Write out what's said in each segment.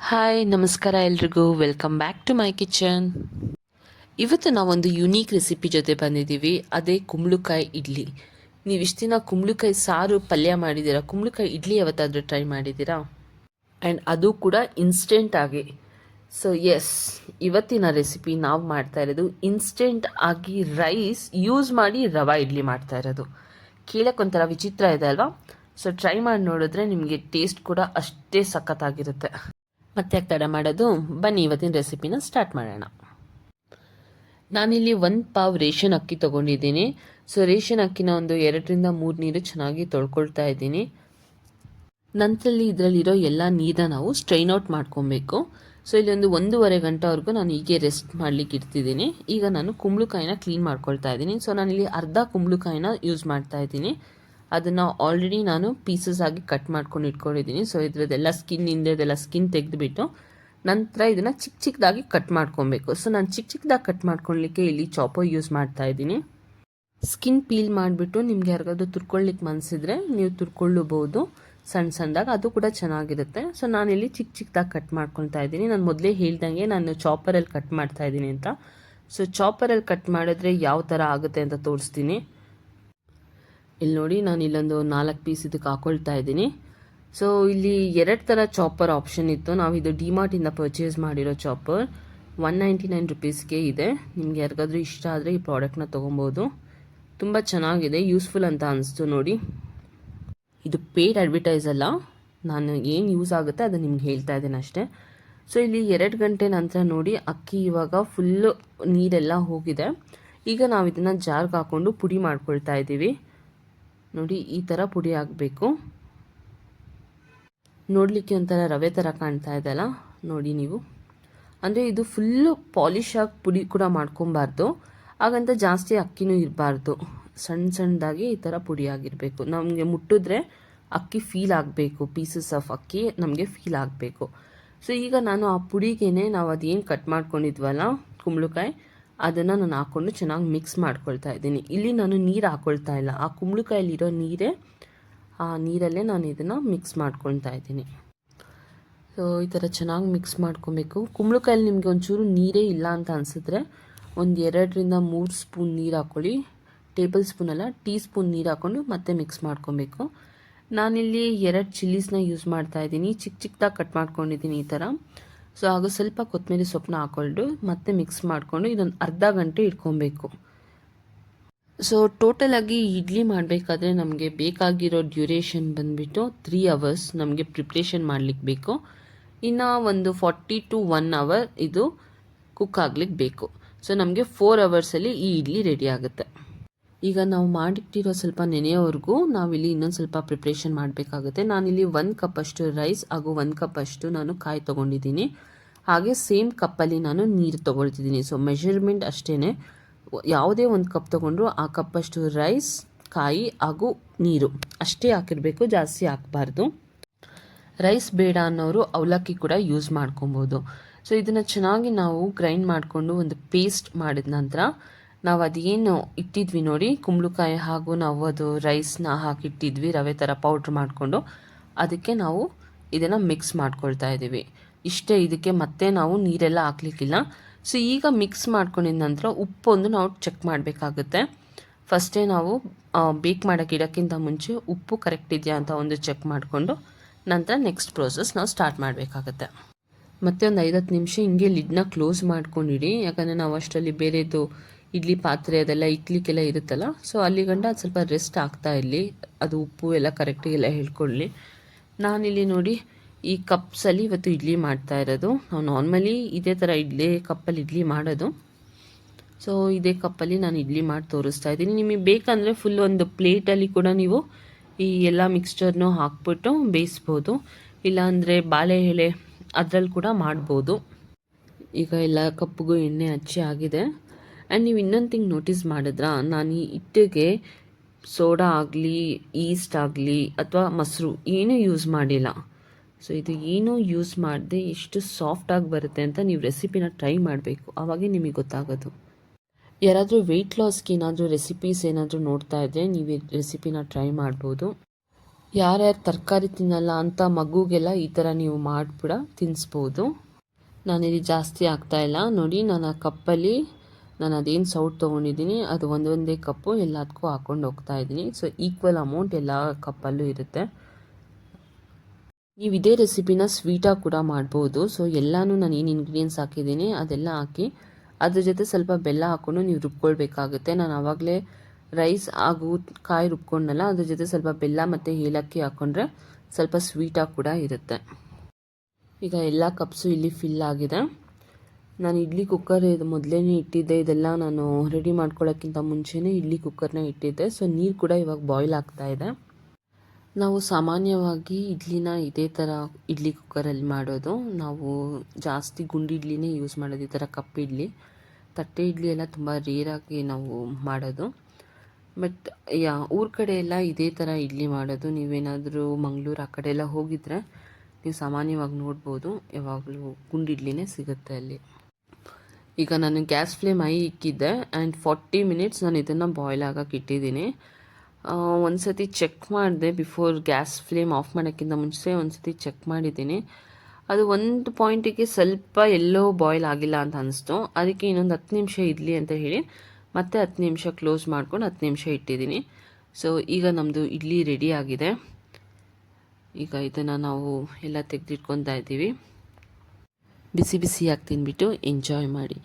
Hi ನಮಸ್ಕಾರ ಎಲ್ರಿಗೂ welcome back to my kitchen. ಇವತ್ತು ನಾವೊಂದು ಯುನೀಕ್ ರೆಸಿಪಿ ಜೊತೆ ಬಂದಿದ್ದೀವಿ. ಅದೇ ಕುಂಬಳಕಾಯಿ ಇಡ್ಲಿ. ನೀವು ಇಷ್ಟು ದಿನ ಕುಂಬಳಕಾಯಿ ಸಾರು ಪಲ್ಯ ಮಾಡಿದ್ದೀರಾ? ಕುಂಬಳಕಾಯಿ ಇಡ್ಲಿ ಯಾವತ್ತಾದರೂ ಟ್ರೈ ಮಾಡಿದ್ದೀರಾ? ಆ್ಯಂಡ್ ಅದು ಕೂಡ ಇನ್ಸ್ಟೆಂಟ್ ಆಗಿ. ಸೊ ಎಸ್, ಇವತ್ತಿನ ರೆಸಿಪಿ ನಾವು ಮಾಡ್ತಾ ಇರೋದು ಇನ್ಸ್ಟೆಂಟ್ ಆಗಿ ರೈಸ್ ಯೂಸ್ ಮಾಡಿ ರವಾ ಇಡ್ಲಿ ಮಾಡ್ತಾ ಇರೋದು. ಕೇಳೋಕ್ಕೊಂಥರ ವಿಚಿತ್ರ ಇದೆ ಅಲ್ವಾ? ಸೊ ಟ್ರೈ ಮಾಡಿ ನೋಡಿದ್ರೆ ನಿಮಗೆ ಟೇಸ್ಟ್ ಕೂಡ ಅಷ್ಟೇ ಸಖತ್ತಾಗಿರುತ್ತೆ. ಮತ್ತೆ ಯಾಕೆ ತಡ ಮಾಡೋದು, ಬನ್ನಿ ಇವತ್ತಿನ ರೆಸಿಪಿನ ಸ್ಟಾರ್ಟ್ ಮಾಡೋಣ. ನಾನಿಲ್ಲಿ 1 ಪಾವ್ ರೇಷನ್ ಅಕ್ಕಿ ತೊಗೊಂಡಿದ್ದೀನಿ. ಸೊ ರೇಷನ್ ಅಕ್ಕಿನ ಒಂದು 2ರಿಂದ 3 ನೀರು ಚೆನ್ನಾಗಿ ತೊಳ್ಕೊಳ್ತಾ ಇದ್ದೀನಿ. ನಂತರಲ್ಲಿ ಇದರಲ್ಲಿರೋ ಎಲ್ಲ ನೀರನ್ನ ನಾವು ಸ್ಟ್ರೈನ್ ಔಟ್ ಮಾಡ್ಕೊಬೇಕು. ಸೊ ಇಲ್ಲಿ ಒಂದು 1.5 ಗಂಟೆವರೆಗೂ ನಾನು ಹೀಗೆ ರೆಸ್ಟ್ ಮಾಡ್ಲಿಕ್ಕೆ ಇಡ್ತಿದ್ದೀನಿ. ಈಗ ನಾನು ಕುಂಬಳಕಾಯಿನ ಕ್ಲೀನ್ ಮಾಡ್ಕೊಳ್ತಾ ಇದ್ದೀನಿ. ಸೊ ನಾನಿಲ್ಲಿ ಅರ್ಧ ಕುಂಬಳಕಾಯಿನ ಯೂಸ್ ಮಾಡ್ತಾ ಇದ್ದೀನಿ. ಅದನ್ನು ಆಲ್ರೆಡಿ ನಾನು ಪೀಸಸ್ ಆಗಿ ಕಟ್ ಮಾಡ್ಕೊಂಡು ಇಟ್ಕೊಂಡಿದ್ದೀನಿ. ಸೊ ಇದ್ರದ್ದೆಲ್ಲ ಇಂದೆಲ್ಲ ಸ್ಕಿನ್ ತೆಗೆದುಬಿಟ್ಟು ನಂತರ ಇದನ್ನು ಚಿಕ್ಕ ಚಿಕ್ಕದಾಗಿ ಕಟ್ ಮಾಡ್ಕೊಬೇಕು. ಸೊ ನಾನು ಚಿಕ್ಕ ಚಿಕ್ಕದಾಗಿ ಕಟ್ ಮಾಡ್ಕೊಳ್ಲಿಕ್ಕೆ ಇಲ್ಲಿ ಚಾಪರ್ ಯೂಸ್ ಮಾಡ್ತಾ ಇದ್ದೀನಿ. ಸ್ಕಿನ್ ಪೀಲ್ ಮಾಡಿಬಿಟ್ಟು ನಿಮ್ಗೆ ಯಾರಿಗಾದ್ರೂ ತುರ್ಕೊಳ್ಳಿಕ್ಕೆ ಮನಸಿದ್ರೆ ನೀವು ತುರ್ಕೊಳ್ಳಬಹುದು ಸಣ್ಣ ಸಣ್ಣದಾಗಿ, ಅದು ಕೂಡ ಚೆನ್ನಾಗಿರುತ್ತೆ. ಸೊ ನಾನಿಲ್ಲಿ ಚಿಕ್ಕ ಚಿಕ್ಕದಾಗಿ ಕಟ್ ಮಾಡ್ಕೊಳ್ತಾ ಇದ್ದೀನಿ. ನಾನು ಮೊದಲೇ ಹೇಳ್ದಂಗೆ ನಾನು ಚಾಪರಲ್ಲಿ ಕಟ್ ಮಾಡ್ತಾ ಇದ್ದೀನಿ ಅಂತ. ಸೊ ಚಾಪರಲ್ಲಿ ಕಟ್ ಮಾಡಿದ್ರೆ ಯಾವ ಥರ ಆಗುತ್ತೆ ಅಂತ ತೋರಿಸ್ತೀನಿ. ಇಲ್ಲಿ ನೋಡಿ, ನಾನು ಇಲ್ಲೊಂದು 4 ಪೀಸ್ ಇದಕ್ಕೆ ಹಾಕೊಳ್ತಾ ಇದ್ದೀನಿ. ಸೊ ಇಲ್ಲಿ 2 ಥರ ಚಾಪರ್ ಆಪ್ಷನ್ ಇತ್ತು. ನಾವು ಇದು ಡಿಮಾರ್ಟಿಂದ ಪರ್ಚೇಸ್ ಮಾಡಿರೋ ಚಾಪರ್ 199 ರುಪೀಸ್ಗೆ ಇದೆ. ನಿಮ್ಗೆ ಯಾರಿಗಾದ್ರೂ ಇಷ್ಟ ಆದರೆ ಈ ಪ್ರಾಡಕ್ಟ್ನ ತೊಗೊಬೋದು. ತುಂಬ ಚೆನ್ನಾಗಿದೆ, ಯೂಸ್ಫುಲ್ ಅಂತ ಅನಿಸ್ತು ನೋಡಿ. ಇದು ಪೇಯ್ಡ್ ಅಡ್ವರ್ಟೈಸ್ ಅಲ್ಲ, ನಾನು ಏನು ಯೂಸ್ ಆಗುತ್ತೆ ಅದು ನಿಮ್ಗೆ ಹೇಳ್ತಾ ಇದ್ದೇನೆ ಅಷ್ಟೇ. ಸೊ ಇಲ್ಲಿ 2 ಗಂಟೆ ನಂತರ ನೋಡಿ ಅಕ್ಕಿ ಇವಾಗ ಫುಲ್ಲು ನೀರೆಲ್ಲ ಹೋಗಿದೆ. ಈಗ ನಾವು ಇದನ್ನು ಜಾರ್ಗೆ ಹಾಕ್ಕೊಂಡು ಪುಡಿ ಮಾಡ್ಕೊಳ್ತಾ ಇದ್ದೀವಿ. ನೋಡಿ, ಈ ಥರ ಪುಡಿ ಆಗಬೇಕು. ನೋಡಲಿಕ್ಕೆ ಒಂಥರ ರವೆ ಥರ ಕಾಣ್ತಾ ಇದೆಯಲ್ಲ ನೋಡಿ ನೀವು. ಅಂದರೆ ಇದು ಫುಲ್ಲು ಪಾಲಿಶ್ ಆಗಿ ಪುಡಿ ಕೂಡ ಮಾಡ್ಕೊಬಾರ್ದು, ಹಾಗಂತ ಜಾಸ್ತಿ ಅಕ್ಕಿನೂ ಇರಬಾರ್ದು. ಸಣ್ಣ ಸಣ್ಣದಾಗಿ ಈ ಥರ ಪುಡಿ ಆಗಿರಬೇಕು. ನಮಗೆ ಮುಟ್ಟಿದ್ರೆ ಅಕ್ಕಿ ಫೀಲ್ ಆಗಬೇಕು, ಪೀಸಸ್ ಆಫ್ ಅಕ್ಕಿ ನಮಗೆ ಫೀಲ್ ಆಗಬೇಕು. ಸೊ ಈಗ ನಾನು ಆ ಪುಡಿಗೇನೆ ನಾವು ಅದೇನು ಕಟ್ ಮಾಡ್ಕೊಂಡಿದ್ವಲ್ಲ ಕುಂಬಳಕಾಯಿ, ಅದನ್ನು ನಾನು ಹಾಕ್ಕೊಂಡು ಚೆನ್ನಾಗಿ ಮಿಕ್ಸ್ ಮಾಡ್ಕೊಳ್ತಾ ಇದ್ದೀನಿ. ಇಲ್ಲಿ ನಾನು ನೀರು ಹಾಕ್ಕೊಳ್ತಾ ಇಲ್ಲ, ಆ ಕುಂಬಳಕಾಯಲ್ಲಿರೋ ನೀರೇ, ಆ ನೀರಲ್ಲೇ ನಾನು ಇದನ್ನು ಮಿಕ್ಸ್ ಮಾಡ್ಕೊಳ್ತಾ ಇದ್ದೀನಿ. ಸೊ ಈ ಥರ ಚೆನ್ನಾಗಿ ಮಿಕ್ಸ್ ಮಾಡ್ಕೊಬೇಕು. ಕುಂಬಳಕಾಯಲ್ಲಿ ನಿಮಗೆ ಒಂಚೂರು ನೀರೇ ಇಲ್ಲ ಅಂತ ಅನಿಸಿದ್ರೆ ಒಂದು 2ರಿಂದ 3 ಸ್ಪೂನ್ ನೀರು ಹಾಕ್ಕೊಳ್ಳಿ. ಟೇಬಲ್ ಸ್ಪೂನ್ ಅಲ್ಲ, ಟೀ ಸ್ಪೂನ್ ನೀರು ಹಾಕ್ಕೊಂಡು ಮತ್ತೆ ಮಿಕ್ಸ್ ಮಾಡ್ಕೊಬೇಕು. ನಾನಿಲ್ಲಿ 2 ಚಿಲ್ಲೀಸ್ನ ಯೂಸ್ ಮಾಡ್ತಾ ಇದ್ದೀನಿ. ಚಿಕ್ಕ ಚಿಕ್ಕದಾಗಿ ಕಟ್ ಮಾಡ್ಕೊಂಡಿದ್ದೀನಿ ಈ ಥರ. ಸೊ ಆಗ ಸ್ವಲ್ಪ ಕೊತ್ತಂಬರಿ ಸೊಪ್ಪನ್ನ ಹಾಕ್ಕೊಂಡು ಮತ್ತೆ ಮಿಕ್ಸ್ ಮಾಡಿಕೊಂಡು ಇದೊಂದು ಅರ್ಧ ಗಂಟೆ ಇಟ್ಕೊಬೇಕು. ಸೊ ಟೋಟಲಾಗಿ ಇಡ್ಲಿ ಮಾಡಬೇಕಾದ್ರೆ ನಮಗೆ ಬೇಕಾಗಿರೋ ಡ್ಯೂರೇಷನ್ ಬಂದುಬಿಟ್ಟು 3 ಅವರ್ಸ್ ನಮಗೆ ಪ್ರಿಪ್ರೇಷನ್ ಮಾಡಲಿಕ್ಕೆ ಬೇಕು. ಇನ್ನು ಒಂದು 40 to 1 ಅವರ್ ಇದು ಕುಕ್ ಆಗ್ಲಿಕ್ಕೆ ಬೇಕು. ಸೊ ನಮಗೆ 4 ಅವರ್ಸಲ್ಲಿ ಈ ಇಡ್ಲಿ ರೆಡಿ ಆಗುತ್ತೆ. ಈಗ ನಾವು ಮಾಡಿಟ್ಟಿರೋ ಸ್ವಲ್ಪ ನೆನೆಯೋವರೆಗೂ ನಾವಿಲ್ಲಿ ಇನ್ನೊಂದು ಸ್ವಲ್ಪ ಪ್ರಿಪ್ರೇಷನ್ ಮಾಡಬೇಕಾಗುತ್ತೆ. ನಾನಿಲ್ಲಿ 1 ಕಪ್ ಅಷ್ಟು ರೈಸ್ ಹಾಗೂ 1 ಕಪ್ ಅಷ್ಟು ನಾನು ಕಾಯಿ ತೊಗೊಂಡಿದ್ದೀನಿ. ಹಾಗೆ ಸೇಮ್ ಕಪ್ಪಲ್ಲಿ ನಾನು ನೀರು ತೊಗೊಳ್ತಿದ್ದೀನಿ. ಸೊ ಮೆಷರ್ಮೆಂಟ್ ಅಷ್ಟೇ, ಯಾವುದೇ ಒಂದು ಕಪ್ ತೊಗೊಂಡ್ರು ಆ ಕಪ್ಪಷ್ಟು ರೈಸ್, ಕಾಯಿ ಹಾಗೂ ನೀರು ಅಷ್ಟೇ ಹಾಕಿರಬೇಕು, ಜಾಸ್ತಿ ಹಾಕಬಾರ್ದು. ರೈಸ್ ಬೇಡ ಅನ್ನೋರು ಅವಲಕ್ಕಿ ಕೂಡ ಯೂಸ್ ಮಾಡ್ಕೊಬೋದು. ಸೊ ಇದನ್ನು ಚೆನ್ನಾಗಿ ನಾವು ಗ್ರೈಂಡ್ ಮಾಡಿಕೊಂಡು ಒಂದು ಪೇಸ್ಟ್ ಮಾಡಿದ ನಂತರ ನಾವು ಅದೇನು ಇಟ್ಟಿದ್ವಿ ನೋಡಿ ಕುಂಬಳಕಾಯಿ ಹಾಗೂ ನಾವು ಅದು ರೈಸ್ನ ಹಾಕಿಟ್ಟಿದ್ವಿ ರವೆ ಥರ ಪೌಡ್ರ್ ಮಾಡಿಕೊಂಡು, ಅದಕ್ಕೆ ನಾವು ಇದನ್ನು ಮಿಕ್ಸ್ ಮಾಡ್ಕೊಳ್ತಾ ಇದ್ದೀವಿ. ಇಷ್ಟೇ, ಇದಕ್ಕೆ ಮತ್ತೆ ನಾವು ನೀರೆಲ್ಲ ಹಾಕ್ಲಿಕ್ಕಿಲ್ಲ. ಸೊ ಈಗ ಮಿಕ್ಸ್ ಮಾಡ್ಕೊಂಡಿದ ನಂತರ ಉಪ್ಪೊಂದು ನಾವು ಚೆಕ್ ಮಾಡಬೇಕಾಗುತ್ತೆ. ಫಸ್ಟೇ ನಾವು ಬೇಕ್ ಮಾಡೋಕ್ಕೆ ಇಡೋಕ್ಕಿಂತ ಮುಂಚೆ ಉಪ್ಪು ಕರೆಕ್ಟ್ ಇದೆಯಾ ಅಂತ ಒಂದು ಚೆಕ್ ಮಾಡಿಕೊಂಡು ನಂತರ ನೆಕ್ಸ್ಟ್ ಪ್ರೋಸೆಸ್ ನಾವು ಸ್ಟಾರ್ಟ್ ಮಾಡಬೇಕಾಗತ್ತೆ. ಮತ್ತೆ ಒಂದು 5-10 ನಿಮಿಷ ಹಿಂಗೆ ಲಿಡ್ನ ಕ್ಲೋಸ್ ಮಾಡ್ಕೊಂಡಿಡಿ. ಯಾಕಂದರೆ ನಾವು ಅಷ್ಟರಲ್ಲಿ ಬೇರೆದು ಇಡ್ಲಿ ಪಾತ್ರೆ ಅದೆಲ್ಲ ಇಕ್ಲಿಕ್ಕೆಲ್ಲ ಇರುತ್ತಲ್ಲ, ಸೊ ಅಲ್ಲಿ ಗಂಟ ಅದು ಸ್ವಲ್ಪ ರೆಸ್ಟ್ ಆಗ್ತಾ ಇರಲಿ, ಅದು ಉಪ್ಪು ಎಲ್ಲ ಕರೆಕ್ಟಿಗೆಲ್ಲ ಹೇಳ್ಕೊಳ್ಳಿ. ನಾನಿಲ್ಲಿ ನೋಡಿ ಈ ಕಪ್ಸಲ್ಲಿ ಇವತ್ತು ಇಡ್ಲಿ ಮಾಡ್ತಾ ಇರೋದು. ನಾವು ನಾರ್ಮಲಿ ಇದೇ ಥರ ಕಪ್ಪಲ್ಲಿ ಇಡ್ಲಿ ಮಾಡೋದು. ಸೊ ಇದೇ ಕಪ್ಪಲ್ಲಿ ನಾನು ಇಡ್ಲಿ ಮಾಡಿ ತೋರಿಸ್ತಾ ಇದ್ದೀನಿ. ನಿಮಗೆ ಬೇಕಂದರೆ ಫುಲ್ ಒಂದು ಪ್ಲೇಟಲ್ಲಿ ಕೂಡ ನೀವು ಈ ಎಲ್ಲ ಮಿಕ್ಸ್ಚರ್ನೂ ಹಾಕ್ಬಿಟ್ಟು ಬೇಯಿಸ್ಬೋದು, ಇಲ್ಲಾಂದರೆ ಬಾಳೆ ಎಲೆ ಅದರಲ್ಲಿ ಕೂಡ ಮಾಡ್ಬೋದು. ಈಗ ಎಲ್ಲ ಕಪ್ಪಿಗೂ ಎಣ್ಣೆ ಹಚ್ಚಿ ಆಗಿದೆ. ಆ್ಯಂಡ್ ನೀವು ಇನ್ನೊಂದು ಥಿಂಗ್ ನೋಟಿಸ್ ಮಾಡಿದ್ರಾ, ನಾನು ಈ ಹಿಟ್ಟಿಗೆ ಸೋಡಾ ಆಗಲಿ, ಈಸ್ಟ್ ಆಗಲಿ ಅಥವಾ ಮೊಸರು ಏನೂ ಯೂಸ್ ಮಾಡಿಲ್ಲ. ಸೊ ಇದು ಏನೂ ಯೂಸ್ ಮಾಡದೆ ಎಷ್ಟು ಸಾಫ್ಟಾಗಿ ಬರುತ್ತೆ ಅಂತ ನೀವು ರೆಸಿಪಿನ ಟ್ರೈ ಮಾಡಬೇಕು, ಆವಾಗೇ ನಿಮಗೆ ಗೊತ್ತಾಗೋದು. ಯಾರಾದರೂ ವೆಯ್ಟ್ ಲಾಸ್ಗೆ ಏನಾದರೂ ರೆಸಿಪೀಸ್ ಏನಾದರೂ ನೋಡ್ತಾ ಇದ್ದರೆ ನೀವು ಈ ರೆಸಿಪಿನ ಟ್ರೈ ಮಾಡ್ಬೋದು. ಯಾರ್ಯಾರು ತರಕಾರಿ ತಿನ್ನಲ್ಲ ಅಂತ ಮಗುಗೆಲ್ಲ ಈ ಥರ ನೀವು ಮಾಡಿಬಿಡ ತಿನ್ನಿಸ್ಬೋದು. ನಾನಿಲ್ಲಿ ಜಾಸ್ತಿ ಆಗ್ತಾಯಿಲ್ಲ ನೋಡಿ, ನಾನು ಆ ಕಪ್ಪಲ್ಲಿ ನಾನು ಅದೇನು ಸೌಟ್ ತೊಗೊಂಡಿದ್ದೀನಿ ಅದು ಒಂದೊಂದೇ ಕಪ್ಪು ಎಲ್ಲದಕ್ಕೂ ಹಾಕ್ಕೊಂಡು ಹೋಗ್ತಾ ಇದ್ದೀನಿ. ಸೊ ಈಕ್ವಲ್ ಅಮೌಂಟ್ ಎಲ್ಲ ಕಪ್ಪಲ್ಲೂ ಇರುತ್ತೆ. ನೀವು ಇದೇ ರೆಸಿಪಿನ ಸ್ವೀಟಾಗಿ ಕೂಡ ಮಾಡ್ಬೋದು. ಸೊ ಎಲ್ಲನೂ ನಾನು ಏನು ಇಂಗ್ರೀಡಿಯೆಂಟ್ಸ್ ಹಾಕಿದ್ದೀನಿ ಅದೆಲ್ಲ ಹಾಕಿ ಅದ್ರ ಜೊತೆ ಸ್ವಲ್ಪ ಬೆಲ್ಲ ಹಾಕ್ಕೊಂಡು ನೀವು ರುಬ್ಕೊಳ್ಬೇಕಾಗುತ್ತೆ. ನಾನು ಆವಾಗಲೇ ರೈಸ್ ಹಾಗೂ ಕಾಯಿ ರುಬ್ಕೊಂಡಲ್ಲ, ಅದ್ರ ಜೊತೆ ಸ್ವಲ್ಪ ಬೆಲ್ಲ ಮತ್ತು ಏಲಕ್ಕಿ ಹಾಕ್ಕೊಂಡ್ರೆ ಸ್ವಲ್ಪ ಸ್ವೀಟಾಗಿ ಕೂಡ ಇರುತ್ತೆ. ಈಗ ಎಲ್ಲ ಕಪ್ಸು ಇಲ್ಲಿ ಫಿಲ್ ಆಗಿದೆ. ನಾನು ಇಡ್ಲಿ ಕುಕ್ಕರ್ ಇದು ಮೊದಲೇ ಇಟ್ಟಿದ್ದೆ, ಇದೆಲ್ಲ ನಾನು ರೆಡಿ ಮಾಡ್ಕೊಳ್ಳೋಕ್ಕಿಂತ ಮುಂಚೆನೇ ಇಡ್ಲಿ ಕುಕ್ಕರ್ನ ಇಟ್ಟಿದ್ದೆ. ಸೊ ನೀರು ಕೂಡ ಇವಾಗ ಬಾಯ್ಲ್ ಆಗ್ತಾ ಇದೆ. ನಾವು ಸಾಮಾನ್ಯವಾಗಿ ಇಡ್ಲಿನ ಇದೇ ಥರ ಇಡ್ಲಿ ಕುಕ್ಕರಲ್ಲಿ ಮಾಡೋದು. ನಾವು ಜಾಸ್ತಿ ಗುಂಡು ಇಡ್ಲಿನೇ ಯೂಸ್ ಮಾಡೋದು, ಈ ಥರ ಕಪ್ ಇಡ್ಲಿ. ತಟ್ಟೆ ಇಡ್ಲಿ ಎಲ್ಲ ತುಂಬ ರೇರಾಗಿ ನಾವು ಮಾಡೋದು. ಬಟ್ ಊರ ಕಡೆ ಎಲ್ಲ ಇದೇ ಥರ ಇಡ್ಲಿ ಮಾಡೋದು. ನೀವೇನಾದರೂ ಮಂಗಳೂರು ಆ ಕಡೆ ಎಲ್ಲ ಹೋಗಿದ್ರೆ ನೀವು ಸಾಮಾನ್ಯವಾಗಿ ನೋಡ್ಬೋದು, ಯಾವಾಗಲೂ ಗುಂಡು ಇಡ್ಲಿನೇ ಸಿಗುತ್ತೆ ಅಲ್ಲಿ. ಈಗ ನಾನು ಗ್ಯಾಸ್ ಫ್ಲೇಮ್ ಹೈ ಇಕ್ಕಿದ್ದೆ ಆ್ಯಂಡ್ 40 ಮಿನಿಟ್ಸ್ ನಾನು ಇದನ್ನು ಬಾಯ್ಲ್ ಆಗೋಕೆ ಇಟ್ಟಿದ್ದೀನಿ. ಒಂದು ಸತಿ ಚೆಕ್ ಮಾಡಿದೆ, ಬಿಫೋರ್ ಗ್ಯಾಸ್ ಫ್ಲೇಮ್ ಆಫ್ ಮಾಡೋಕ್ಕಿಂತ ಮುಂಚೆ ಒಂದು ಸತಿ ಚೆಕ್ ಮಾಡಿದ್ದೀನಿ. ಅದು ಒಂದು ಪಾಯಿಂಟಿಗೆ ಸ್ವಲ್ಪ ಎಲ್ಲೋ ಬಾಯ್ಲ್ ಆಗಿಲ್ಲ ಅಂತ ಅನಿಸ್ತು. ಅದಕ್ಕೆ ಇನ್ನೊಂದು 10 ನಿಮಿಷ ಇರಲಿ ಅಂತ ಹೇಳಿ ಮತ್ತೆ 10 ನಿಮಿಷ ಕ್ಲೋಸ್ ಮಾಡ್ಕೊಂಡು 10 ನಿಮಿಷ ಇಟ್ಟಿದ್ದೀನಿ. ಸೊ ಈಗ ನಮ್ಮದು ಇಡ್ಲಿ ರೆಡಿ ಆಗಿದೆ. ಈಗ ಇದನ್ನು ನಾವು ಎಲ್ಲ ತೆಗೆದಿಟ್ಕೊತಾ ಇದ್ದೀವಿ. ಬಿಸಿ ಬಿಸಿಯಾಗಿ ತಿಂದ್ಬಿಟ್ಟು ಎಂಜಾಯ್ ಮಾಡಿ.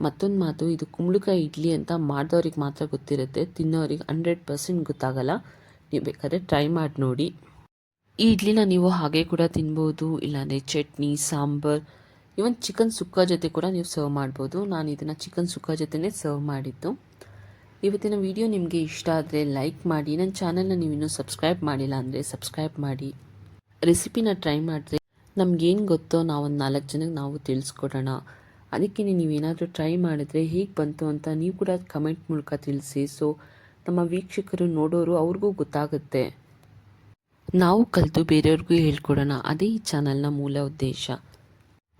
ಮತ್ತೊಂದು ಮಾತು, ಇದು ಕುಂಬಳಕಾಯಿ ಇಡ್ಲಿ ಅಂತ ಮಾಡಿದವ್ರಿಗೆ ಮಾತ್ರ ಗೊತ್ತಿರುತ್ತೆ, ತಿನ್ನೋರಿಗೆ 100% ಗೊತ್ತಾಗಲ್ಲ. ನೀವು ಬೇಕಾದರೆ ಟ್ರೈ ಮಾಡಿ ನೋಡಿ. ಈ ಇಡ್ಲಿನ ನೀವು ಹಾಗೆ ಕೂಡ ತಿನ್ಬೋದು, ಇಲ್ಲಾಂದರೆ ಚಟ್ನಿ, ಸಾಂಬಾರ್, ಇವನ್ ಚಿಕನ್ ಸುಕ್ಕ ಜೊತೆ ಕೂಡ ನೀವು ಸರ್ವ್ ಮಾಡ್ಬೋದು. ನಾನು ಇದನ್ನು ಚಿಕನ್ ಸುಕ್ಕ ಜೊತೆನೇ ಸರ್ವ್ ಮಾಡಿದ್ದು. ಇವತ್ತಿನ ವಿಡಿಯೋ ನಿಮಗೆ ಇಷ್ಟ ಆದರೆ ಲೈಕ್ ಮಾಡಿ. ನನ್ನ ಚಾನಲ್ನ ನೀವು ಇನ್ನೂ ಸಬ್ಸ್ಕ್ರೈಬ್ ಮಾಡಿಲ್ಲ ಅಂದರೆ ಸಬ್ಸ್ಕ್ರೈಬ್ ಮಾಡಿ. ರೆಸಿಪಿನ ಟ್ರೈ ಮಾಡಿದ್ರೆ ನಮಗೇನು ಗೊತ್ತೋ ನಾವೊಂದು 4 ಜನಕ್ಕೆ ನಾವು ತಿಳಿಸ್ಕೊಡೋಣ. ಅದಕ್ಕೆ ನೀವೇನಾದರೂ ಟ್ರೈ ಮಾಡಿದ್ರೆ ಹೇಗೆ ಬಂತು ಅಂತ ನೀವು ಕೂಡ ಕಮೆಂಟ್ ಮೂಲಕ ತಿಳಿಸಿ. ಸೊ ನಮ್ಮ ವೀಕ್ಷಕರು ನೋಡೋರು ಅವ್ರಿಗೂ ಗೊತ್ತಾಗುತ್ತೆ, ನಾವು ಕಲಿತು ಬೇರೆಯವ್ರಿಗೂ ಹೇಳ್ಕೊಡೋಣ. ಅದೇ ಈ ಚಾನಲ್ನ ಮೂಲ ಉದ್ದೇಶ.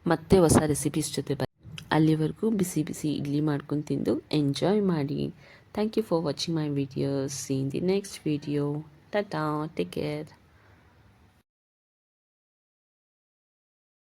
ಮತ್ತೆ ಹೊಸ ರೆಸಿಪೀಸ್ ಜೊತೆ ಅಲ್ಲಿವರೆಗೂ ಬಿಸಿ ಬಿಸಿ ಇಡ್ಲಿ ಮಾಡ್ಕೊಂಡು ತಿಂದು ಎಂಜಾಯ್ ಮಾಡಿ. Thank you for watching my videos. See in the next video. Tata, take care.